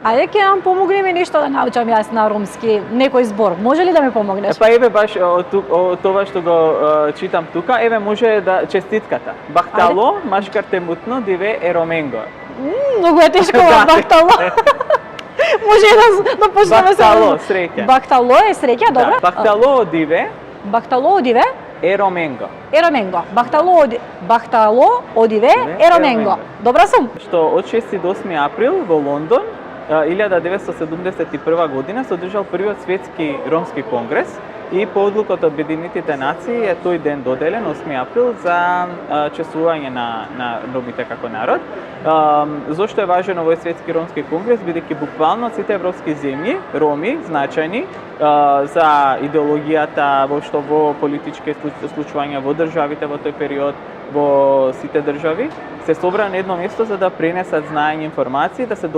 Ајде ќе нам помогне ми нешто да научам јас на ромски, некој збор. Може ли да ми помогнеш? Па еве баш тоа што го читам тука, еве може да честитката. Бахтало, машкарте мутно, диве ероменго. Многу е тешко бахтало. Може да почнеме со Бахтало, среќа. Бахтало е среќа, добро? Бахтало диве Бахтало одиве ероменго. ероменго. Бахтало одиве ероменго. Добра сум? Што од 6 до 8 април во Лондон 1971 година се одржал првиот светски ромски конгрес и по одлука од Обединетите нации е тој ден доделен 8 април за чествување на ромите како народ. Зошто е важен овој светски ромски конгрес? Бидејќи буквално сите европски земји, роми, значајни за идеологијата, воопшто во политички случувања во државите во тој период, во сите држави, се собра на едно место за да пренесат знаење, информации, да се